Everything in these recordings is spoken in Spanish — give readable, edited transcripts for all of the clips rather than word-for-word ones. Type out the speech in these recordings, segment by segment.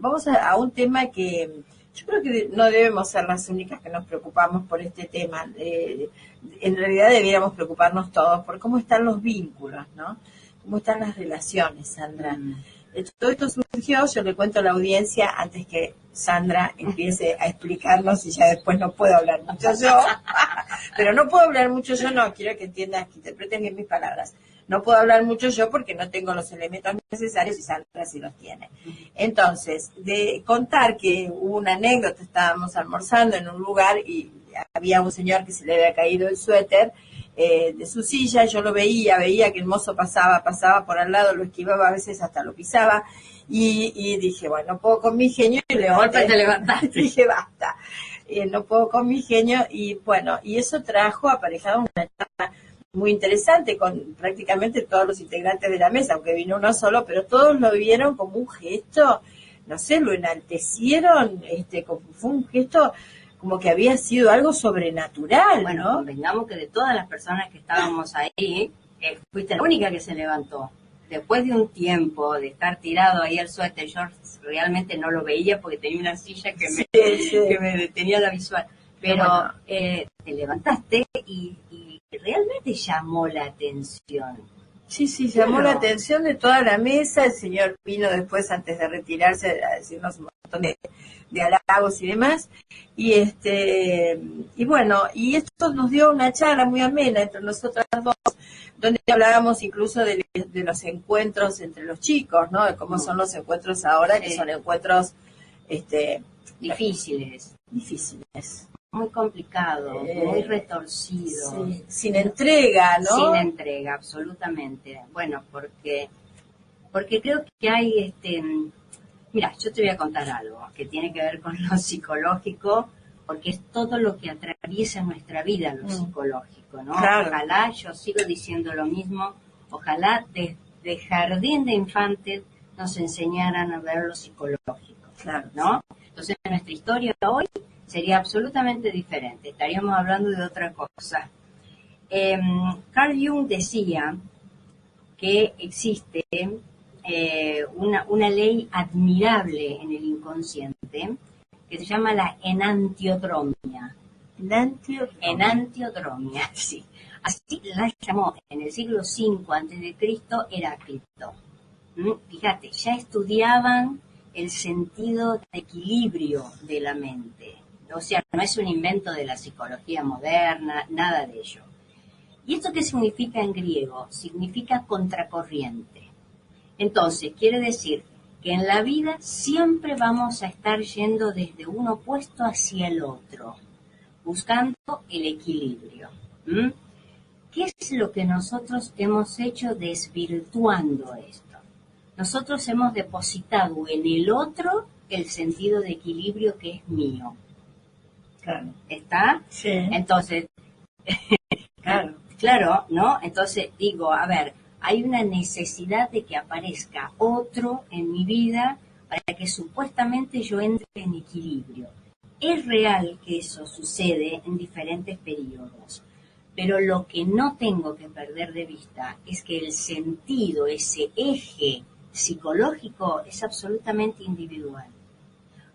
vamos a un tema que yo creo que no debemos ser las únicas que nos preocupamos por este tema. En realidad debiéramos preocuparnos todos por cómo están los vínculos, ¿no? Cómo están las relaciones, Sandra. Todo esto surgió, yo le cuento a la audiencia antes que Sandra empiece a explicarnos y ya después no puedo hablar mucho yo. Pero no puedo hablar mucho yo, no, quiero que entiendas, que interpreten bien mis palabras. No puedo hablar mucho yo porque no tengo los elementos necesarios y Sandra sí los tiene. Entonces, de contar que hubo una anécdota, estábamos almorzando en un lugar y había un señor que se le había caído el suéter de su silla, yo lo veía que el mozo pasaba por al lado, lo esquivaba, a veces hasta lo pisaba, y dije, bueno, no puedo con mi genio, y de golpe te levantaste. Dije, basta, no puedo con mi genio, y bueno, y eso trajo aparejado una charla muy interesante con prácticamente todos los integrantes de la mesa, aunque vino uno solo, pero todos lo vieron como un gesto, no sé, lo enaltecieron, fue un gesto como que había sido algo sobrenatural, bueno, ¿no? Convengamos que de todas las personas que estábamos ahí, fuiste la única que se levantó. Después de un tiempo de estar tirado ahí el suéter, yo realmente no lo veía porque tenía una silla que me detenía la visual. Pero bueno, te levantaste y realmente llamó la atención. Sí, llamó la atención de toda la mesa. El señor vino después, antes de retirarse, a decirnos un montón de halagos y demás. Y bueno, y esto nos dio una charla muy amena entre nosotras dos, donde hablábamos incluso de los encuentros entre los chicos, ¿no? De cómo son los encuentros ahora, que son encuentros difíciles. Muy complicado, muy retorcido. Sí, sin entrega, ¿no? Sin entrega, absolutamente. Bueno, porque creo que hay, mira, yo te voy a contar algo que tiene que ver con lo psicológico, porque es todo lo que atraviesa nuestra vida, lo psicológico, ¿no? Claro. Ojalá, yo sigo diciendo lo mismo, ojalá desde jardín de infantes nos enseñaran a ver lo psicológico, claro, ¿no? Entonces, nuestra historia hoy sería absolutamente diferente, estaríamos hablando de otra cosa. Carl Jung decía que existe una ley admirable en el inconsciente que se llama la enantiodromia. Enantiodromia, sí. Así la llamó en el siglo V a.C. Heráclito. Fíjate, ya estudiaban el sentido de equilibrio de la mente. O sea, no es un invento de la psicología moderna, nada de ello. ¿Y esto qué significa en griego? Significa contracorriente. Entonces, quiere decir que en la vida siempre vamos a estar yendo desde un opuesto hacia el otro, buscando el equilibrio. ¿Qué es lo que nosotros hemos hecho desvirtuando esto? Nosotros hemos depositado en el otro el sentido de equilibrio que es mío. Claro. ¿Está? Sí. Entonces, claro, ¿no? Entonces digo, a ver, hay una necesidad de que aparezca otro en mi vida para que supuestamente yo entre en equilibrio. Es real que eso sucede en diferentes periodos, pero lo que no tengo que perder de vista es que el sentido, ese eje psicológico, es absolutamente individual.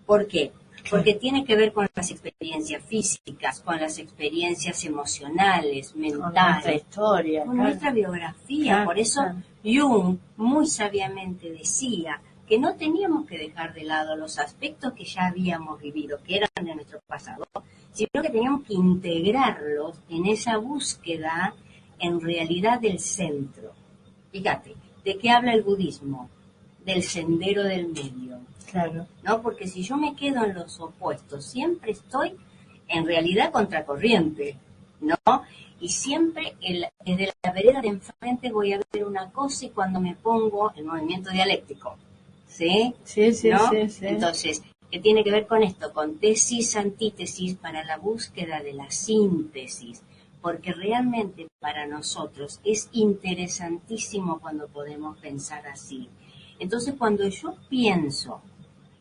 ¿Por qué? Porque tiene que ver con las experiencias físicas, con las experiencias emocionales, mentales, con nuestra historia, con nuestra biografía. Por eso Jung muy sabiamente decía que no teníamos que dejar de lado los aspectos que ya habíamos vivido, que eran de nuestro pasado, sino que teníamos que integrarlos en esa búsqueda en realidad del centro. Fíjate, ¿de qué habla el budismo? Del sendero del medio. Claro. ¿No? Porque si yo me quedo en los opuestos, siempre estoy en realidad contracorriente, ¿no? Y siempre desde la vereda de enfrente voy a ver una cosa y cuando me pongo el movimiento dialéctico, ¿sí? Sí, ¿no? sí. Entonces, ¿qué tiene que ver con esto? Con tesis, antítesis para la búsqueda de la síntesis, porque realmente para nosotros es interesantísimo cuando podemos pensar así. Entonces, cuando yo pienso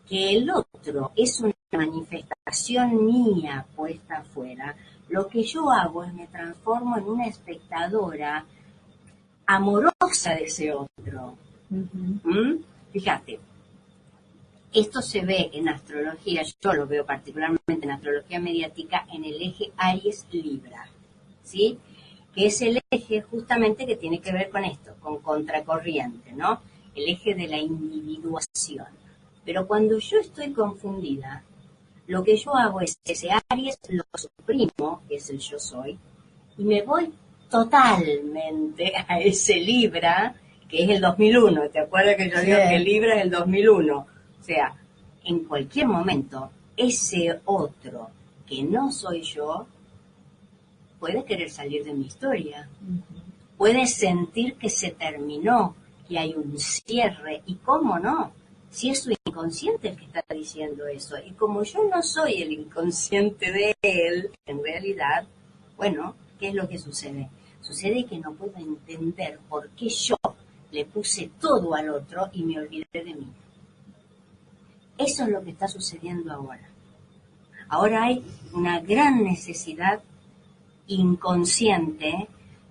que el otro es una manifestación mía puesta afuera, lo que yo hago es me transformo en una espectadora amorosa de ese otro. Fíjate, Esto se ve en astrología, yo lo veo particularmente en astrología mediática, en el eje Aries-Libra, ¿sí? Que es el eje justamente que tiene que ver con esto, con contracorriente, ¿no? El eje de la individuación. Pero cuando yo estoy confundida, lo que yo hago es ese Aries lo suprimo, que es el yo soy, y me voy totalmente a ese Libra, que es el 2001. ¿Te acuerdas que yo digo que Libra es el 2001? O sea, en cualquier momento, ese otro que no soy yo, puede querer salir de mi historia. Puede sentir que se terminó, que hay un cierre, y cómo no, si es su inconsciente el que está diciendo eso. Y como yo no soy el inconsciente de él, en realidad, bueno, ¿qué es lo que sucede? Sucede que no puedo entender por qué yo le puse todo al otro y me olvidé de mí. Eso es lo que está sucediendo ahora. Ahora hay una gran necesidad inconsciente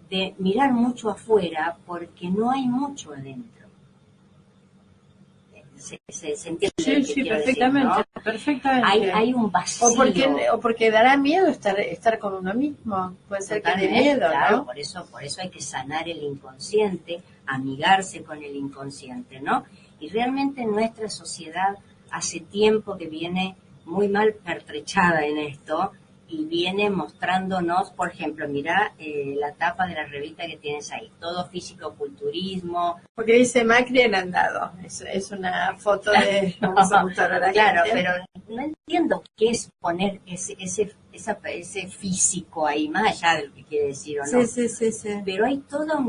de mirar mucho afuera porque no hay mucho adentro. ¿Se entiende? Sí, perfectamente, decir, ¿no? Perfectamente. Hay un vacío. O porque dará miedo estar con uno mismo. Puede ser que dé miedo, claro, ¿no? por eso hay que sanar el inconsciente, amigarse con el inconsciente, ¿no? Y realmente nuestra sociedad hace tiempo que viene muy mal pertrechada en esto, y viene mostrándonos, por ejemplo, mirá la tapa de la revista que tienes ahí, todo físico-culturismo. Porque dice Macri en andado, es una foto de claro, pero no entiendo qué es poner ese físico ahí, más allá de lo que quiere decir o no. Sí. Pero hay toda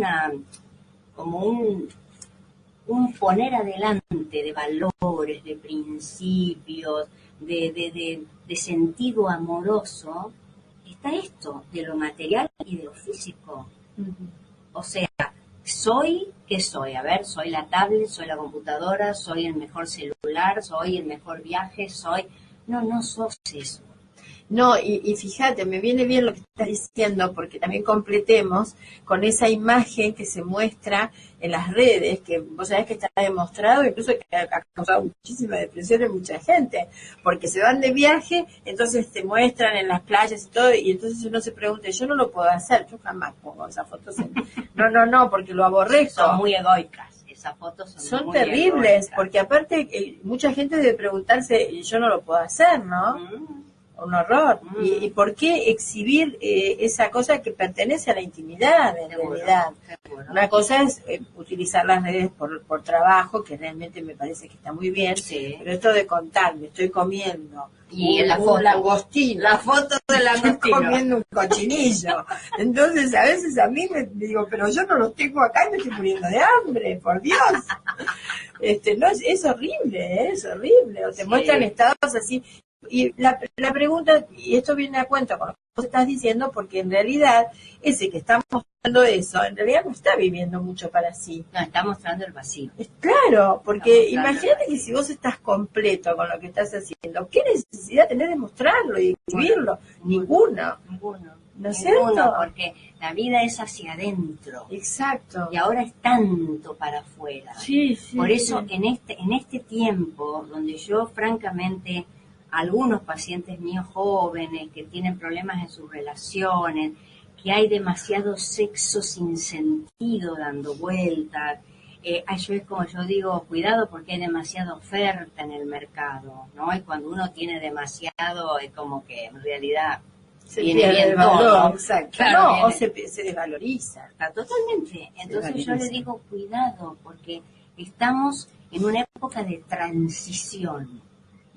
como un poner adelante de valores, de principios, de sentido amoroso. Está esto de lo material y de lo físico. O sea, ¿qué soy? A ver, soy la tablet, soy la computadora, soy el mejor celular, soy el mejor viaje, no sos eso. No, y fíjate, me viene bien lo que estás diciendo, porque también completemos con esa imagen que se muestra en las redes, que vos sabés que está demostrado, incluso que ha causado muchísima depresión en mucha gente, porque se van de viaje, entonces te muestran en las playas y todo, y entonces uno se pregunta, yo no lo puedo hacer, yo jamás pongo esas fotos no, porque lo aborrezco. Son muy egoicas. Esas fotos son muy terribles, egoicas. porque aparte mucha gente debe preguntarse, yo no lo puedo hacer, ¿no? Un horror. ¿Y por qué exhibir esa cosa que pertenece a la intimidad, en realidad? Seguro. Una cosa es utilizar las redes por trabajo, que realmente me parece que está muy bien, sí. Pero esto de contar, me estoy comiendo un langostino, la foto del langostino, comiendo un cochinillo. Entonces a veces a mí me digo, pero yo no los tengo acá y me estoy muriendo de hambre, por Dios. No es horrible, es horrible. O te muestran estados así. Y la pregunta, y esto viene a cuenta con lo que vos estás diciendo, porque en realidad ese que está mostrando eso, en realidad no está viviendo mucho para sí. No, está mostrando el vacío. Claro, porque imagínate que si vos estás completo con lo que estás haciendo, ¿qué necesidad tenés de mostrarlo y escribirlo? Ninguno. ¿No es cierto? Porque la vida es hacia adentro. Exacto. Y ahora es tanto para afuera. Sí. Por eso en este tiempo donde yo francamente, algunos pacientes míos jóvenes que tienen problemas en sus relaciones, que hay demasiado sexo sin sentido dando vueltas, yo es como yo digo, cuidado porque hay demasiada oferta en el mercado, ¿no? Y cuando uno tiene demasiado, es como que en realidad se pierde el valor, exacto. Claro, o se desvaloriza. Totalmente. Entonces yo le digo, cuidado, porque estamos en una época de transición.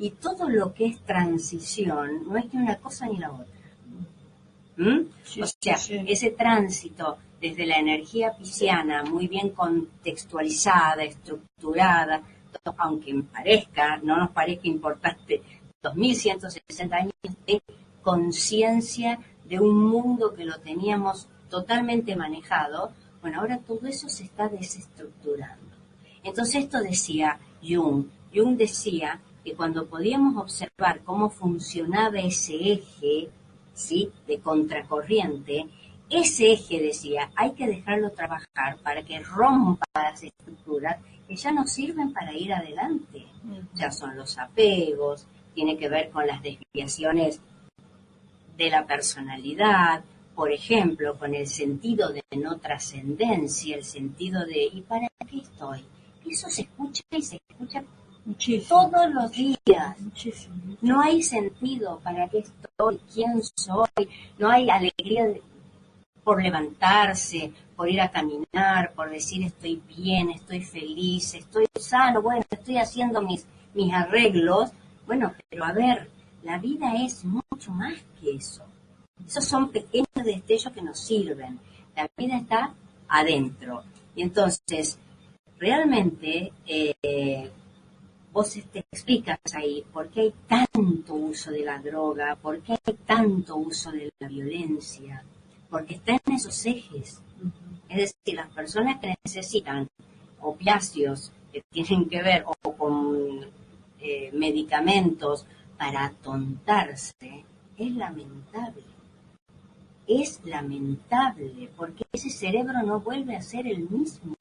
Y todo lo que es transición no es ni una cosa ni la otra. O sea, ese tránsito desde la energía pisciana, muy bien contextualizada, estructurada, aunque no nos parezca importante, 2160 años de conciencia de un mundo que lo teníamos totalmente manejado, bueno, ahora todo eso se está desestructurando. Entonces esto decía Jung decía que cuando podíamos observar cómo funcionaba ese eje, ¿sí?, de contracorriente, ese eje decía, hay que dejarlo trabajar para que rompa las estructuras que ya no sirven para ir adelante. O sea, son los apegos, tiene que ver con las desviaciones de la personalidad, por ejemplo, con el sentido de no trascendencia, el sentido de ¿y para qué estoy? Eso se escucha y se escucha muchísimo, todos los días. Muchísimo. No hay sentido, ¿para qué estoy? ¿Quién soy? No hay alegría por levantarse, por ir a caminar, por decir estoy bien, estoy feliz, estoy sano, bueno, estoy haciendo mis arreglos. Bueno, pero a ver, la vida es mucho más que eso. Esos son pequeños destellos que nos sirven. La vida está adentro. Y entonces, realmente, vos te explicas ahí por qué hay tanto uso de la droga, por qué hay tanto uso de la violencia, porque está en esos ejes. Es decir, las personas que necesitan opiáceos que tienen que ver o con medicamentos para atontarse, es lamentable. Es lamentable, porque ese cerebro no vuelve a ser el mismo.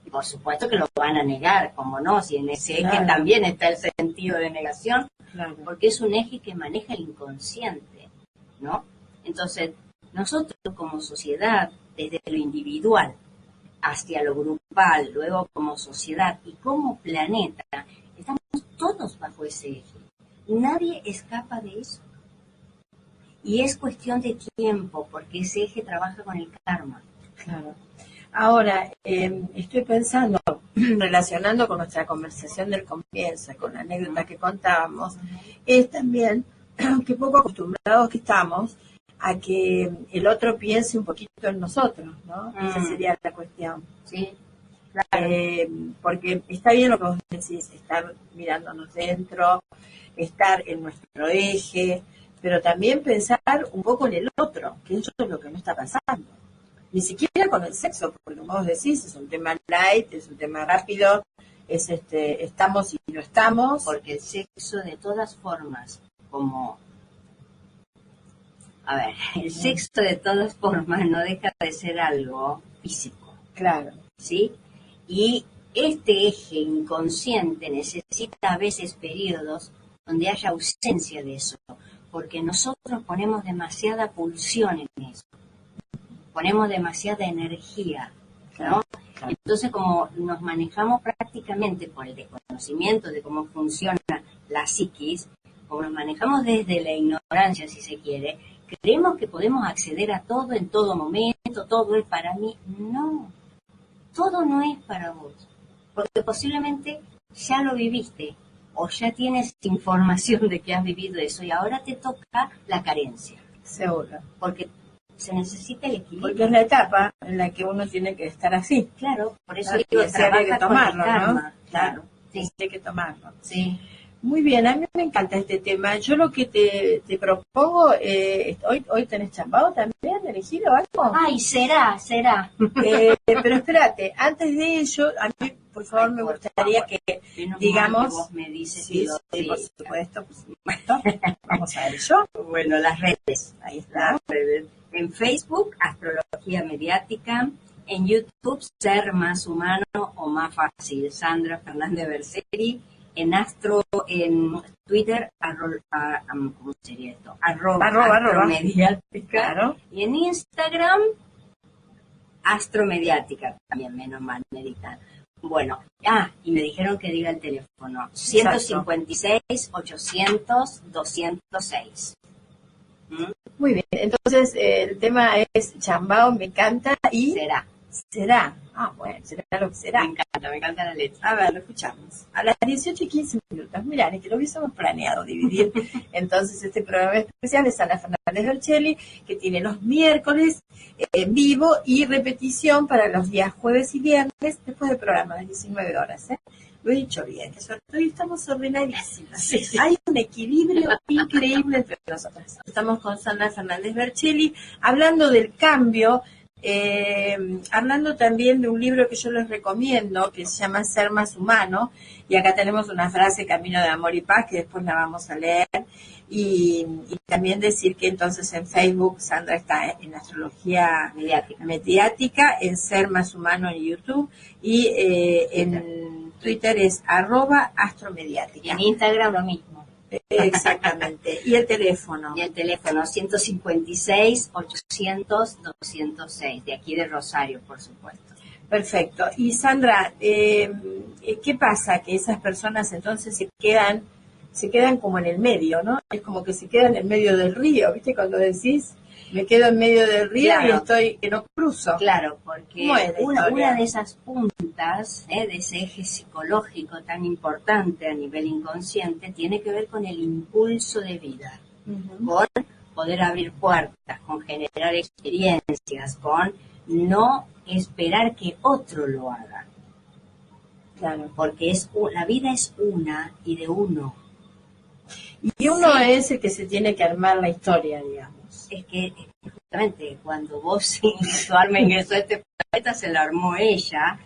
Y por supuesto que lo van a negar, como no, si en ese eje también está el sentido de negación, porque es un eje que maneja el inconsciente, ¿no? Entonces, nosotros como sociedad, desde lo individual hacia lo grupal, luego como sociedad y como planeta, estamos todos bajo ese eje. Nadie escapa de eso. Y es cuestión de tiempo, porque ese eje trabaja con el karma. Claro. Ahora, estoy pensando, relacionando con nuestra conversación del comienzo, con la anécdota que contábamos, es también que poco acostumbrados que estamos a que el otro piense un poquito en nosotros, ¿no? Esa sería la cuestión. Sí, claro. Porque está bien lo que vos decís, estar mirándonos dentro, estar en nuestro eje, pero también pensar un poco en el otro, que eso es lo que no está pasando. Ni siquiera con el sexo, porque como vos decís, es un tema light, es un tema rápido, es estamos y no estamos. Porque el sexo de todas formas, como... A ver, el sexo de todas formas no deja de ser algo físico. Claro. ¿Sí? Y este eje inconsciente necesita a veces periodos donde haya ausencia de eso, porque nosotros ponemos demasiada pulsión en eso, ponemos demasiada energía, ¿no? Claro. Entonces, como nos manejamos prácticamente por el desconocimiento de cómo funciona la psiquis, como nos manejamos desde la ignorancia, si se quiere, creemos que podemos acceder a todo en todo momento, todo es para mí. No, todo no es para vos, porque posiblemente ya lo viviste o ya tienes información de que has vivido eso y ahora te toca la carencia. Seguro. Porque se necesita el equilibrio. Porque es la etapa en la que uno tiene que estar así. Claro, por eso hay que tomarlo, ¿no? Claro, sí. Hay que tomarlo. Sí. Muy bien, a mí me encanta este tema. Yo lo que te propongo, hoy tenés chambado también, elegido algo. Ay, será. Pero espérate, antes de ello, a mí, por favor, me gustaría que digamos... Que vos me dices sí, por supuesto. Vamos a ello. Bueno, las redes. Ahí está. Las redes. En Facebook, Astrología Mediática. En YouTube, Ser Más Humano o Más Fácil, Sandra Fernández Berseri. En Twitter, ¿cómo sería esto? Astromediática. Claro. Y en Instagram, Astromediática, también menos mal meditar. Bueno, y me dijeron que diga el teléfono, 156-800-206. Muy bien, entonces el tema es chambao, me encanta, y... Será. Bueno, será lo que será. Me encanta la letra. A ver, lo escuchamos. A las 18:15. Mirá, es que lo hubiésemos planeado dividir. Entonces, este programa especial es Ana Fernández Berchelli, que tiene los miércoles en vivo y repetición para los días jueves y viernes, después del programa, a las 19 horas. Lo he dicho bien, que hoy estamos ordenadísimas. Sí. Hay un equilibrio increíble entre nosotras. Estamos con Sandra Fernández Berchelli, hablando del cambio, hablando también de un libro que yo les recomiendo, que se llama Ser Más Humano, y acá tenemos una frase, Camino de Amor y Paz, que después la vamos a leer, y también decir que entonces en Facebook Sandra está en Astrología Mediática, en Ser Más Humano en YouTube, y en Twitter es Y @astromediática. en Instagram lo mismo. Exactamente. Y el teléfono. Y el teléfono 156 800 206, de aquí de Rosario, por supuesto. Perfecto. Y Sandra, ¿qué pasa? Que esas personas entonces se quedan como en el medio, ¿no? Es como que se quedan en medio del río, ¿viste? Cuando decís, me quedo en medio del río Claro. que no cruzo. Claro, porque ¿Cómo es la una historia? de esas puntas, de ese eje psicológico tan importante a nivel inconsciente, tiene que ver con el impulso de vida, Ujú. con poder abrir puertas, con generar experiencias, con no esperar que otro lo haga, Claro. porque la vida es una y de uno. Y uno es el que se tiene que armar la historia, digamos. Es que justamente cuando vos tu alma ingresó a este planeta, se la armó ella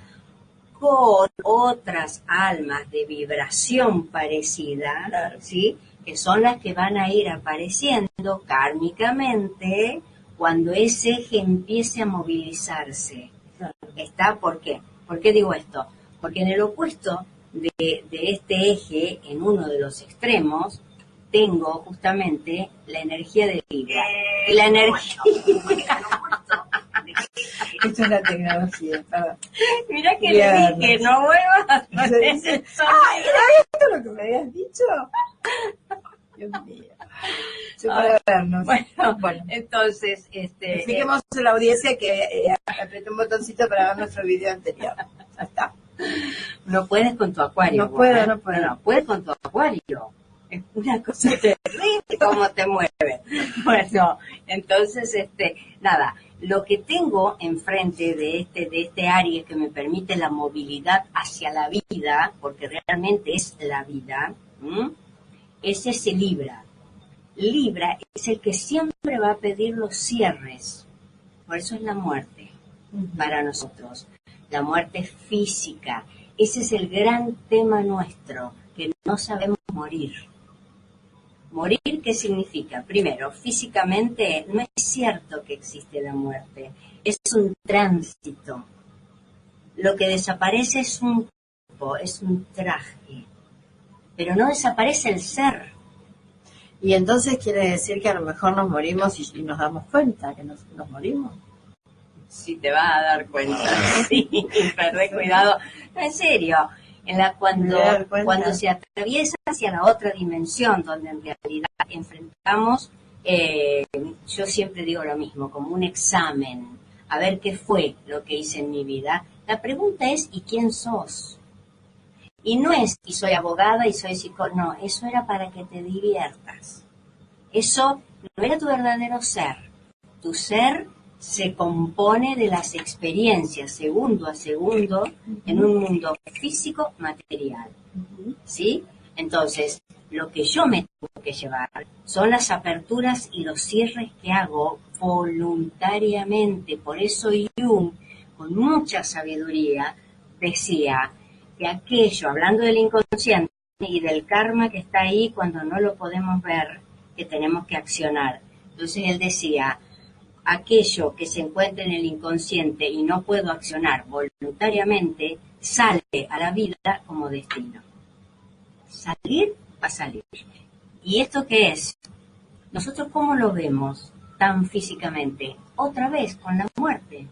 con otras almas de vibración parecida, Claro. ¿sí? Que son las que van a ir apareciendo kármicamente cuando ese eje empiece a movilizarse. Claro. ¿Por qué? ¿Por qué digo esto? Porque en el opuesto de este eje, en uno de los extremos, tengo justamente la energía de Libra. Y la energía... Esto es la tecnología, perdón. Mira que Bien. le dije, no vuelvas a Se hacer dice, eso. ¡ay, era esto lo que me habías dicho! Dios mío. Para vernos. Bueno, entonces, Expliquemos a la audiencia que apreté un botoncito para ver nuestro video anterior. Ya está. no puedes con tu acuario. No puedo, no puedo. No puedes con tu acuario. Es una cosa terrible cómo te mueve. Bueno, entonces, nada, lo que tengo enfrente de este Aries que me permite la movilidad hacia la vida, porque realmente es la vida, es ese Libra. Libra es el que siempre va a pedir los cierres. Por eso es la muerte para nosotros. La muerte física. Ese es el gran tema nuestro, que no sabemos morir. ¿Morir qué significa? Primero, físicamente no es cierto que existe la muerte. Es un tránsito. Lo que desaparece es un cuerpo, es un traje. Pero no desaparece el ser. Y entonces quiere decir que a lo mejor nos morimos y nos damos cuenta que nos morimos. Sí, te vas a dar cuenta. Sí, perdé cuidado. No, en serio. Cuando se atraviesa hacia la otra dimensión, donde en realidad enfrentamos, yo siempre digo lo mismo, como un examen, a ver qué fue lo que hice en mi vida. La pregunta es, ¿y quién sos? Y no es, y soy abogada y soy psicóloga, no, eso era para que te diviertas. Eso no era tu verdadero ser. Tu ser se compone de las experiencias segundo a segundo en un mundo físico material, ¿sí? Entonces, lo que yo me tengo que llevar son las aperturas y los cierres que hago voluntariamente. Por eso Jung, con mucha sabiduría, decía que aquello, hablando del inconsciente y del karma que está ahí cuando no lo podemos ver, que tenemos que accionar. Entonces él decía, aquello que se encuentra en el inconsciente y no puedo accionar voluntariamente, sale a la vida como destino. Salir va a salir. ¿Y esto qué es? ¿Nosotros cómo lo vemos tan físicamente? Otra vez, con la muerte.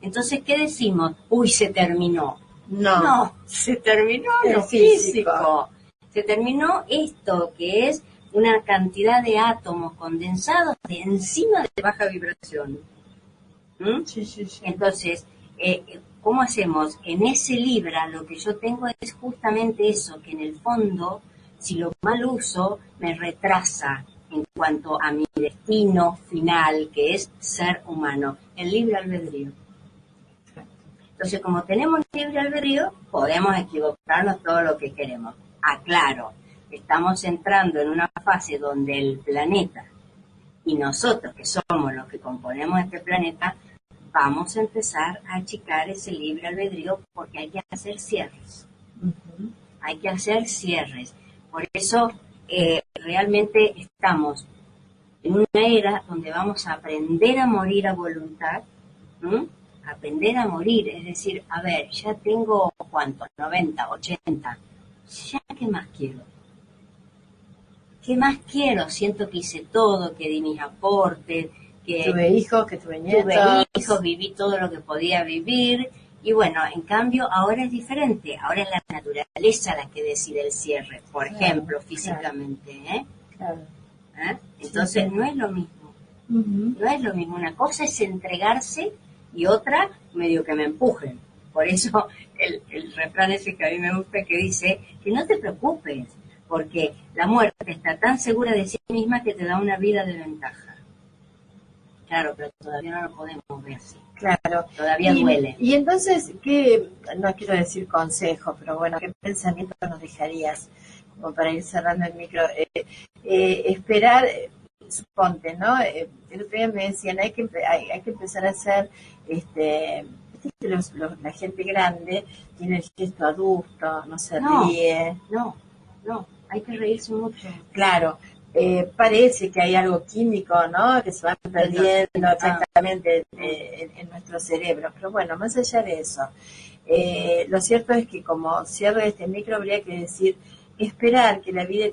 Entonces, ¿qué decimos? Uy, se terminó. No, se terminó lo físico. Se terminó esto que es una cantidad de átomos condensados de encima de baja vibración. Sí, sí, sí. Entonces, ¿cómo hacemos? En ese Libra lo que yo tengo es justamente eso, que en el fondo, si lo mal uso, me retrasa en cuanto a mi destino final, que es ser humano, el libre albedrío. Entonces, como tenemos libre albedrío, podemos equivocarnos todo lo que queremos. Aclaro, estamos entrando en una fase donde el planeta y nosotros, que somos los que componemos este planeta, vamos a empezar a achicar ese libre albedrío porque hay que hacer cierres. Hay que hacer cierres. Por eso, realmente estamos en una era donde vamos a aprender a morir a voluntad, aprender a morir, es decir, a ver, ya tengo, ¿cuánto? 90, 80, ¿ya qué más quiero? ¿Qué más quiero? Siento que hice todo, que di mis aportes, que tuve hijos, que tuve nietos. Tuve hijos, viví todo lo que podía vivir. Y bueno, en cambio, ahora es diferente. Ahora es la naturaleza la que decide el cierre, por ejemplo, físicamente. Claro. Entonces, sí. No es lo mismo. Uh-huh. No es lo mismo. Una cosa es entregarse y otra, medio que me empujen. Por eso, el refrán ese que a mí me gusta, que dice que no te preocupes, porque la muerte está tan segura de sí misma que te da una vida de ventaja. Claro, pero todavía no lo podemos ver así. Claro. Todavía duele. Y entonces, ¿qué, no quiero decir consejo, pero bueno, qué pensamiento nos dejarías como para ir cerrando el micro? Esperar, suponte, ¿no? El otro día me decían, hay que empezar a hacer, la gente grande tiene el gesto adulto, no se ríe. No, hay que reírse mucho. Claro. Parece que hay algo químico, ¿no? Que se va perdiendo exactamente en nuestro cerebro. Pero bueno, más allá de eso, lo cierto es que como cierre de este micro habría que decir, esperar que la vida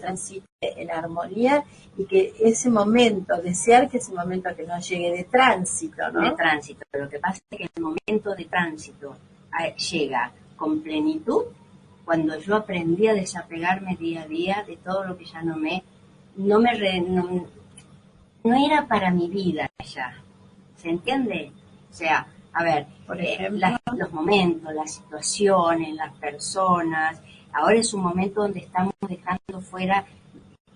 transite en armonía y que ese momento, desear que ese momento que nos llegue de tránsito, ¿no? De tránsito. Lo que pasa es que el momento de tránsito llega con plenitud cuando yo aprendí a desapegarme día a día de todo lo que ya no era para mi vida ya. ¿Se entiende? O sea, a ver, por ejemplo, los momentos, las situaciones, las personas. Ahora es un momento donde estamos dejando fuera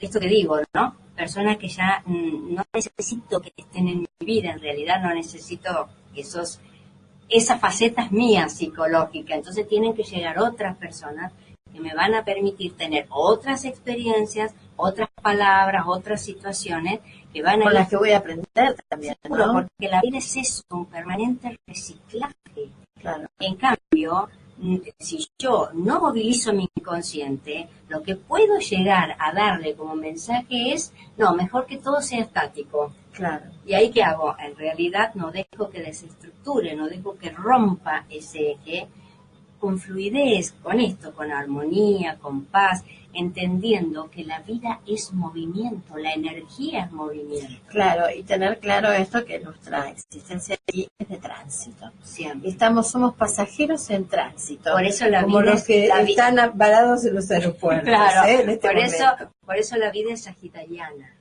esto que digo, ¿no? Personas que ya no necesito que estén en mi vida, en realidad no necesito esas facetas mías psicológicas, entonces tienen que llegar otras personas que me van a permitir tener otras experiencias, otras palabras, otras situaciones que van a con las que voy a aprender también, ¿no? Porque la vida es eso, un permanente reciclaje. Claro. En cambio, si yo no movilizo mi inconsciente, lo que puedo llegar a darle como mensaje es, no, mejor que todo sea estático. Claro. ¿Y ahí qué hago? En realidad no dejo que desestructure, no dejo que rompa ese eje con fluidez, con esto, con armonía, con paz, entendiendo que la vida es movimiento, la energía es movimiento. Claro, y tener claro esto, que nuestra existencia aquí es de tránsito. Siempre. Somos pasajeros en tránsito. Por eso la como vida los que están varados en los aeropuertos. Claro, en este por eso la vida es sagitariana.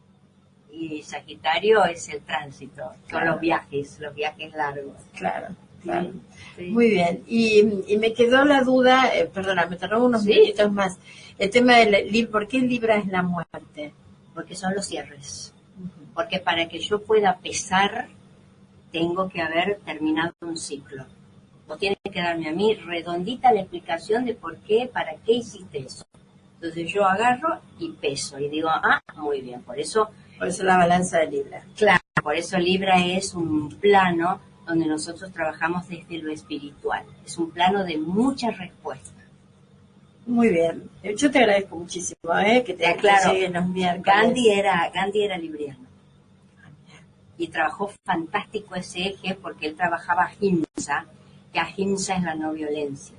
Y Sagitario es el tránsito, son los viajes largos. Claro. Claro. Sí. Muy bien. Y me quedó la duda, me tardó unos minutitos más. El tema del ¿por qué Libra es la muerte? Porque son los cierres. Porque para que yo pueda pesar, tengo que haber terminado un ciclo. Vos tienes que darme a mí redondita la explicación de por qué, para qué hiciste eso. Entonces yo agarro y peso y digo, muy bien, por eso la balanza de Libra. Claro, por eso Libra es un plano donde nosotros trabajamos desde lo espiritual. Es un plano de muchas respuestas. Muy bien. Yo te agradezco muchísimo, que te lleguen los miércoles. Gandhi era libriano. Y trabajó fantástico ese eje porque él trabajaba ahimsa, que ahimsa es la no violencia.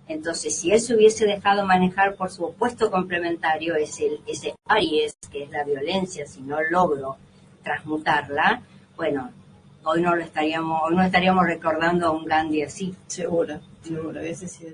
Entonces, si él se hubiese dejado manejar por su opuesto complementario, ese Aries, que es la violencia, si no logro transmutarla, bueno, hoy no estaríamos recordando a un Gandhi así. Seguro, hubiese sido